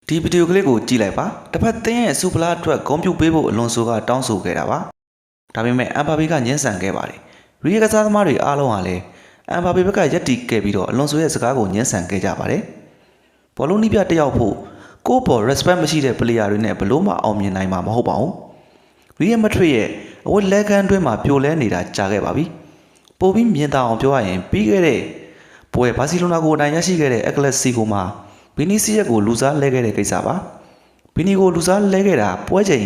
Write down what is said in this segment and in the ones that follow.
ဒီဗီဒီယိုကလေးကိုကြည့်လိုက်ပါတစ်ဖက်သင်းရဲ့စူပလာအတွက်ဂုဏ်ပြုပေးဖို့အလွန်ဆိုကတောင်းဆိုခဲ့တာပါဒါပေမဲ့အမ်ဘာပေကညှင်းဆန်ခဲ့ပါတယ်ရီယကစားသမားတွေအားလုံးဟာလည်းအမ်ဘာပေဘက်ကရက်တီခဲ့ပြီးတော့အလွန်ဆိုရဲ့စကားကိုညှင်းဆန်ခဲ့ကြပါတယ်ဘောလုံးနီးပြတစ်ယောက်ဖို့ကိုယ့်ပေါ် respect မရှိတဲ့ player တွေနဲ့ဘလို့မှအောင်မြင်နိုင်မှာမဟုတ်ပါဘူးရီယမက်ဒရစ်ရဲ့အဝတ်လဲကန်တွင်းမှာပြိုလဲနေတာကြာခဲ့ပါပြီပိုပြီးမြင်သာအောင်ပြောရရင်ပြီးခဲ့တဲ့ပွဲဘာစီလိုနာကိုအနိုင်ရရှိခဲ့တဲ့အက်ကလက်စီကိုမှာဗီနီစီယက်ကိုလူစားလဲခဲ့တဲ့ကိစ္စပါဗီနီကိုလူစားလဲခဲ့တာပွဲချိန်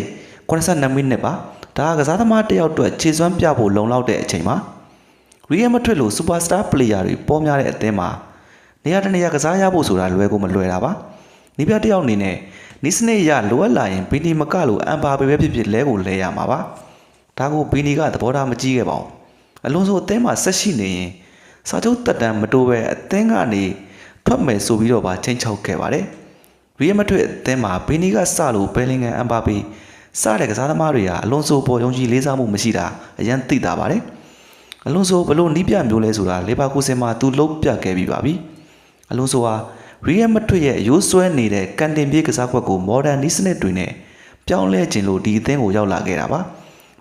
82မိနစ်ပါဒါကစားသမားတစ်ယောက်အတွက်ခြေစွမ်းပြဖို့လုံလောက်တဲ့အချိန်ပါရီယယ်မက်ဒရစ်လိုစူပါစတာပလေယာတွေပေါ်များတဲ့အသင်းမှာနေရာတနေရာကစားရဖို့ဆိုတာလွယ်ကိုမလွယ်တာပါနေပြတစ်ယောက်အနေနဲ့နီးစနစ်ရလိုအပ်လာရင်ဗီနီမကလို့အမ်ဘာပေပဲဖြစ်ဖြစ်လဲကိုလဲရမှာပါဒါကိုဗီနီကသဘောထားမကြီးခဲ့ပါဘူးအလွန်ဆိုအသင်းမှာဆက်ရှိနေရင်စာချုပ်တက်တမ်းမတိုးပဲအသင်းကနေထွက်မယ်ဆိုပြီးတော့ပါချင်းချောက်ခဲ့ပါတယ်ရီယယ်မက်ဒရစ်အသင်းမှာဗီနီကစလို့ဘယ်လင်ဂမ်အမ်ဘာပေစတဲ့ကစားသမားတွေဟာအလွန်ဆိုပေါ်ယုံကြည်လေးစားမှုမရှိတာအရန်သိတာပါတယ်အလွန်ဆိုဘလို့နီးပြမျိုးလဲဆိုတာလီဗာပူးဆင်မှာသူလုံးပြခဲ့ပြီးပါပြီအလွန်ဆိုဟာရီယယ်မက်ဒရစ်ရဲ့ရိုးစွဲနေတဲ့ကန်တင်ပြေးကစားကွက်ကိုမော်ဒန်နီးစနစ်တွေနဲ့ပြောင်းလဲခြင်းလို့ဒီအသင်းကိုရောက်လာခဲ့တာပါ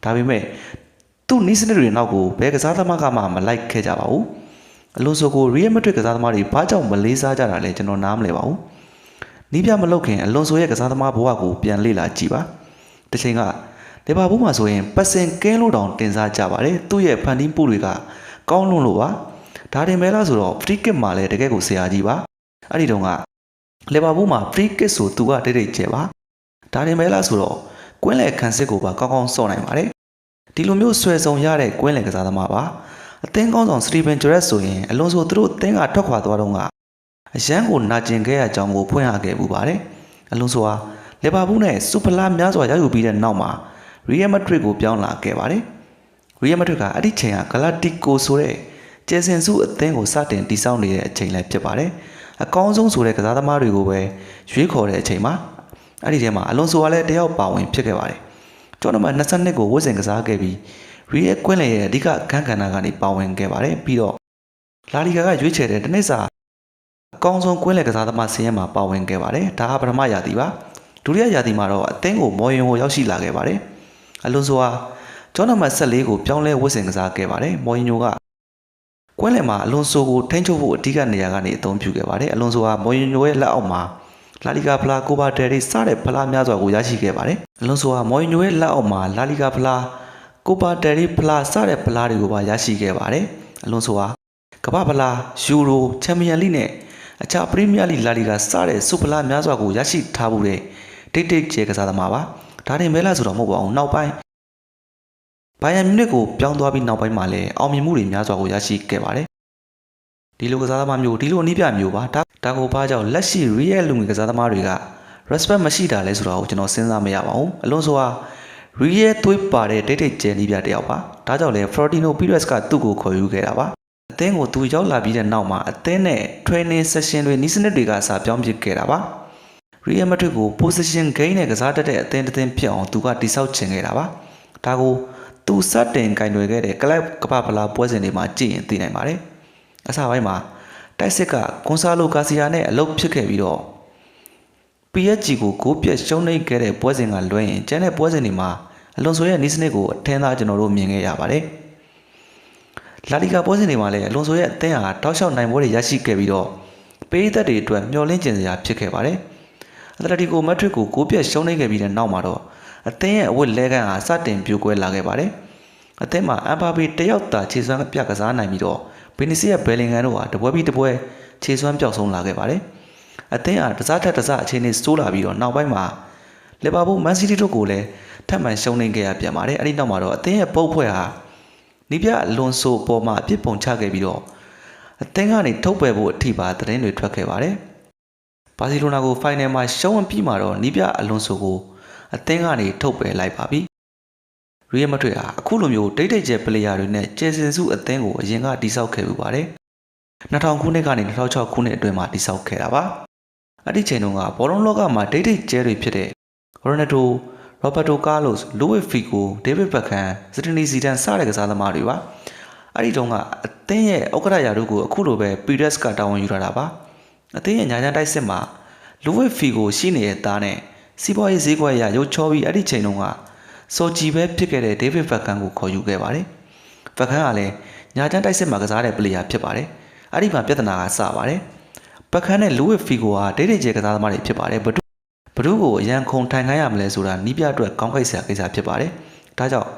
ဒါပေမဲ့သူ့နီးစနစ်တွေနောက်ကိုဘယ်ကစားသမားကမှမလိုက်ခဲ့ကြပါဘူးအလွန်ဆိုကိုရီယယ်မက်ဒရစ်ကစားသမားတွေဘာကြောင့်မလေးစားကြတာလဲကျွန်တော်နားမလည်ပါဘူးနီးပြမလုပ်ခင်အလွန်ဆိုရဲ့ကစားသမားဘဝကိုပြန်လေ့လာကြည့်ပါတစ်ချိန်ကလီဗာပူးမှာဆိုရင်ပတ်စင်ကင်းလို့တောင်တင်စားကြပါတယ်သူ့ရဲ့ဖန်တီးမှုတွေကကောင်းလွန်းလို့ပါဒါတင်မဲလားဆိုတော့ free kick မှာလည်းတကယ်ကိုဆရာကြီးပါအဲ့ဒီတုန်းကလီဗာပူးမှာ free kick ဆိုသူကတိတ်တိတ်ကျဲပါဒါတင်မဲလားဆိုတော့ကွင်းလယ်ခံစစ်ကိုပါကောင်းကောင်းစော့နိုင်ပါတယ်ဒီလိုမျိုးဆွဲဆောင်ရတဲ့ကွင်းလယ်ကစားသမားပါအသင်းကောင်းဆောင်စတီဗင်ဂျရက်ဆိုရင်အလွန်ဆိုသူတို့အသင်းကထွက်ခွာသွားတော့ကအရန်ကိုနာကျင်ခဲ့ရကြောင်းကိုဖွင့်ရခဲ့ပူပါတယ်အလွန်ဆိုဟာလီဗာပူးနဲ့စူပလာများစွာရယူပြီးတဲ့နောက်မှာရီယယ်မက်ဒရစ်ကိုပြောင်းလာခဲ့ပါတယ်ရီယယ်မက်ဒရစ်ကအဲ့ဒီချိန်ကဂလာတီကိုဆိုတဲ့ကျယ်စင်စုအသင်းကိုစတင်တည်ဆောက်နေတဲ့အချိန်လည်းဖြစ်ပါတယ်အကောင်းဆုံးဆိုတဲ့ကစားသမားတွေကိုပဲရွေးခေါ်တဲ့အချိန်မှာအဲ့ဒီထဲမှာအလွန်ဆိုကလည်းတယောက်ပါဝင်ဖြစ်ခဲ့ပါတယ်ကျော်နံပါတ်22ကိုဝတ်ဆင်ကစားခဲ့ပြီးရီယယ်ကွင်းလယ်ရဲ့အဓိကအခန်းကဏ္ဍကနေပါဝင်ခဲ့ပါတယ်ပြီးတော့လာလီဂါကရွေးချယ်တဲ့တနစ်စာအကောင်းဆုံးကွင်းလယ်ကစားသမားဆင်းရဲမှာပါဝင်ခဲ့ပါတယ်ဒါဟာပထမရာသီပါဒုတိယရာသီမှာတော့အသင်းကိုမော်ရင်ကိုရောက်ရှိလာခဲ့ပါတယ်အလွန်ဆိုဟာကျောင်းနံပါတ်14ကိုပြောင်းလဲဝတ်ဆင်ကစားခဲ့ပါတယ်မော်ရင်ညိုကကွင်းလယ်မှာအလွန်ဆိုကိုထိန်းချုပ်ဖို့အဓိကနေရာကနေအသုံးပြုခဲ့ပါတယ်အလွန်ဆိုဟာမော်ရင်ညိုရဲ့လက်အောက်မှာလာလီဂါဖလားကိုပါတယ်ရီစတဲ့ဖလားများစွာကိုရရှိခဲ့ပါတယ်အလွန်ဆိုဟာမော်ရင်ညိုရဲ့လက်အောက်မှာလာလီဂါဖလားကိုပါတယ်ရီဖလားစတဲ့ဖလားတွေကိုပါရရှိခဲ့ပါတယ်အလွန်ဆိုဟာကမ္ဘာဖလားယူရိုချန်ပီယံလိနဲ့အခြားပရီးမီးယားလိလာလီဂါစတဲ့စူပလာများစွာကိုရရှိထားမှုတဲ့တိတ်တိတ်ကျဲကစားသမားပါဒါတင်မဲလားဆိုတော့မဟုတ်ပါဘူးနောက်ပိုင်းဘိုင်ယန်မြူနစ်ကိုပြောင်းသွားပြီးနောက်ပိုင်းမှာလည်းအောင်မြင်မှုတွေများစွာကိုရရှိခဲ့ပါတယ်ဒီလိုကစားသမားမျိုးဒီလိုအနည်းပြမျိုးပါဒါကိုဘာကြောင့်လက်ရှိရီယယ်လူငယ်ကစားသမားတွေက respect မရှိတာလဲဆိုတော့ကျွန်တော်စဉ်းစားမရပါဘူးအလွန်ဆိုဟာရီယယ်သွေးပါတဲ့တိတ်တိတ်ကျဲနည်းပြတစ်ယောက်ပါဒါကြောင့်လဲဖလော်တီနိုပီရက်စ်ကသူ့ကိုခေါ်ယူခဲ့တာပါအသင်းကိုသူရောက်လာပြီးတဲ့နောက်မှာအသင်းနဲ့ training session တွေနီးစနစ်တွေကစာပြောင်းပြခဲ့တာပါရီယယ်မက်ဒရစ်ကို position gain နဲ့ကစားတတ်တဲ့အသင်းတစ်သင်းဖြစ်အောင်သူကတိဆောက်ချင်ခဲ့တာပါဒါကိုသူစတင်ကင်တွယ်ခဲ့တဲ့ကလပ်ကပ္ပဖလားပွဲစဉ်တွေမှာကြည့်ရင်သိနိုင်ပါတယ်အစပိုင်းမှာတိုက်စစ်ကကွန်ဆာလိုကာစီယာနဲ့အလုပ်ဖြစ်ခဲ့ပြီးတော့ PSG ကိုဂိုးပြတ်ရှုံးနိမ့်ခဲ့တဲ့ပွဲစဉ်ကလွှဲရင်ကျန်တဲ့ပွဲစဉ်တွေမှာအလွန်ဆိုရဲ့နီးစနစ်ကိုအထင်သာကျွန်တော်တို့မြင်ခဲ့ရပါတယ်လာလီဂါပွဲစဉ်တွေမှာလည်းအလွန်ဆိုရဲ့အသင်းဟာတောက်လျှောက်နိုင်ပွဲတွေရရှိခဲ့ပြီးတော့ပေးသက်တွေအတွက်မျှော်လင့်ကျင်စရာဖြစ်ခဲ့ပါတယ်အက်တလတီကိုမက်ဒရစ်ကိုဂိုးပြတ်ရှုံးနိမ့်ခဲ့ပြီးတဲ့နောက်မှာတော့အသင်းရဲ့အဝတ်လဲကန်ဟာစတင်ပြိုကွဲလာခဲ့ပါတယ်အသင်းမှာအမ်ဘာပေတယောက်သာခြေစွမ်းပြကစားနိုင်ပြီးတော့ဗီနီစီယက်ဘယ်လင်ဂမ်တို့ဟာတပွဲပြီးတပွဲခြေစွမ်းပျောက်ဆုံးလာခဲ့ပါတယ်အသင်းဟာတစားထက်တစားအခြေအနေဆိုးလာပြီးတော့နောက်ပိုင်းမှာလီဗာပူးမန်စီးတီးတို့ကိုလည်းထပ်မံရှုံးနိမ့်ခဲ့ရပြန်ပါတယ်အဲ့ဒီနောက်မှာတော့အသင်းရဲ့ပုတ်ဖွဲ့ဟာနီးပြအလွန်ဆိုအပေါ်မှာအပြစ်ပုံချခဲ့ပြီးတော့အသင်းကနေထုတ်ပယ်ဖို့အထိပါသတင်းတွေထွက်ခဲ့ပါတယ်ဘာစီလိုနာကိုဖိုင်နယ်မှာရှုံးပြီးမှတော့နီးပြအလွန်ဆိုကိုအသင်းကနေထုတ်ပယ်လိုက်ပါပြီရီယယ်မက်ဒရစ်ဟာအခုလိုမျိုးဒိတ်ဒိတ်ကျဲပလေယာတွေနဲ့ကျယ်စင်စုအသင်းကိုအရင်ကတိစောက်ခဲ့ပူပါတယ်2000ခုနှစ်ကနေ2006ခုနှစ်အတွင်းမှာတိစောက်ခဲ့တာပါအဲ့ဒီချိန်တုန်းကဘောလုံးလောကမှာဒိတ်ဒိတ်ကျဲတွေဖြစ်တဲ့ရိုနယ်ဒိုရောဘတ်တိုကားလိုစ်လူဝစ်ဖီကိုဒေးဗစ်ဘက်ခန်စတီနီစီဒန်စတဲ့ကစားသမားတွေပါအဲ့ဒီတုန်းကအသင်းရဲ့ဥက္ကဋ္ဌရာထူးကိုအခုလိုပဲပီရက်စ်ကတာဝန်ယူရတာပါအသင်းရဲ့ညာချမ်းတိုက်စစ်မှာ လူဝက်ဖီကိုရှိနေတဲ့သားနဲ့စီးပွားရေးဈေးကွက်အရရုပ်ချောပြီးအဲ့ဒီချိန်တုန်းကစော်ကြည်ပဲဖြစ်ခဲ့တဲ့ဒေးဗစ်ဘက်ကန်ကိုခေါ်ယူခဲ့ပါတယ်။ဘက်ကန်ကလည်းညာချမ်းတိုက်စစ်မှာကစားတဲ့ပလေယာဖြစ်ပါတယ်။အဲ့ဒီမှာပြဿနာကစပါတယ်။ဘက်ကန်နဲ့လူဝက်ဖီကိုကဒိတ်ဒိတ်ကျဲကစားသမားတွေဖြစ်ပါတယ်။ဘဒုကိုအရန်ခုံထိုင်ခိုင်းရမလဲဆိုတာနီးပြအတွက်ကောင်းကိစ္စကိစ္စဖြစ်ပါတယ်။ဒါကြောင့်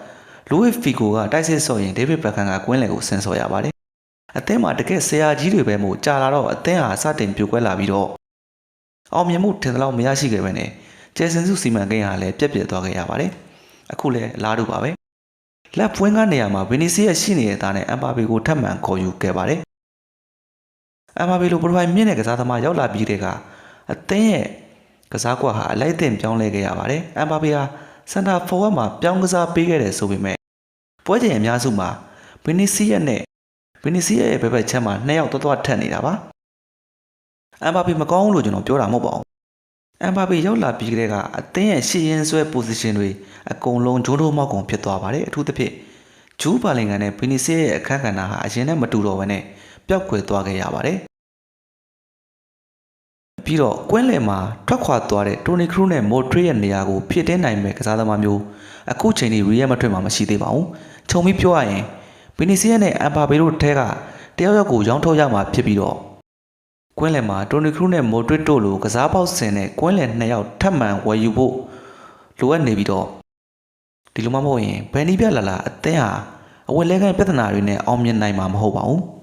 လူဝက်ဖီကိုကတိုက်စစ်ဆော့ရင်ဒေးဗစ်ဘက်ကန်ကကွင်းလယ်ကိုဆင်ဆော်ရပါတယ်။အသင်းမှာတကယ်ဆရာကြီးတွေပဲမို့ကြာလာတော့အသင်းဟာစတင်ပြိုကွဲလာပြီးတော့အောင်မြင်မှုထင်သလောက်မရရှိခဲ့ပဲနဲ့ကျဲစင်စုစီမံကိန်းဟာလည်းပြက်ပြက်သွားခဲ့ရပါတယ်။အခုလည်းလားတူပါပဲ။လက်ပွင့်ကနေရာမှာဗီနီစီယက်ရှိနေတဲ့သားနဲ့အမ်ဘာပေကိုထပ်မံခေါ်ယူခဲ့ပါတယ်။အမ်ဘာပေလိုပရိုဖိုင်မြင့်တဲ့ကစားသမားရောက်လာပြီးတဲ့ကအသင်းရဲ့ကစားကွက်ဟာအလိုက်အသင့်ပြောင်းလဲခဲ့ရပါတယ်။အမ်ဘာပေဟာစင်တာဖော်ဝက်မှာပြောင်းကစားပေးခဲ့တယ်ဆိုပေမဲ့ပွဲချိန်အများစုမှာဗီနီစီယက်ရဲ့ဘက်ဘက်ချက်မှာ2ယောက်သွားထက်နေတာပါ။အမ်ဘာပေမကောင်းဘူးလို့ကျွန်တော်ပြောတာမဟုတ်ပါဘူး။အမ်ဘာပေရောက်လာပြီးတဲ့ကအသင်းရဲ့ရှေ့ရင်းဆွဲ position တွေအကုန်လုံးဂျိုးတိုးမောက်ကုန်ဖြစ်သွားပါတယ်။အထူးသဖြင့်ဂျူးပါလင်ကန်နဲ့ဗီနီစီယက်ရဲ့အခန်းကဏ္ဍဟာအရင်နဲ့မတူတော့ဘဲနဲ့ပျောက်ကွယ်သွားခဲ့ရပါတယ်။ပြီးတော့ကွင်းလယ်မှာထွက်ခွာသွားတဲ့တိုနီခရူးနဲ့မိုထရီရဲ့နေရာကိုဖြစ်တင်းနိုင်မဲ့ကစားသမားမျိုးအခုချိန်ထိရီယယ်မထွက်မှာမရှိသေးပါဘူး။ခြုံပြီးပြောရရင်ဗီနီစီယက်နဲ့အမ်ဘာပေတို့ထဲကတယောက်ယောက်ကိုရောင်းထုတ်ရမှာဖြစ်ပြီးတော့ကွင်းလယ်မှာတိုနီခရူးနဲ့မိုထရီတို့လိုကစားပေါက်စင်နဲ့ကွင်းလယ်2ယောက်ထပ်မံဝယ်ယူဖို့လိုအပ်နေပြီးတော့ဒီလိုမှမဟုတ်ရင်ဘယ်နည်းပြလာအသင်းဟာအဝက်လဲကန်ပြဿနာတွေနဲ့အောင်မြင်နိုင်မှာမဟုတ်ပါဘူး။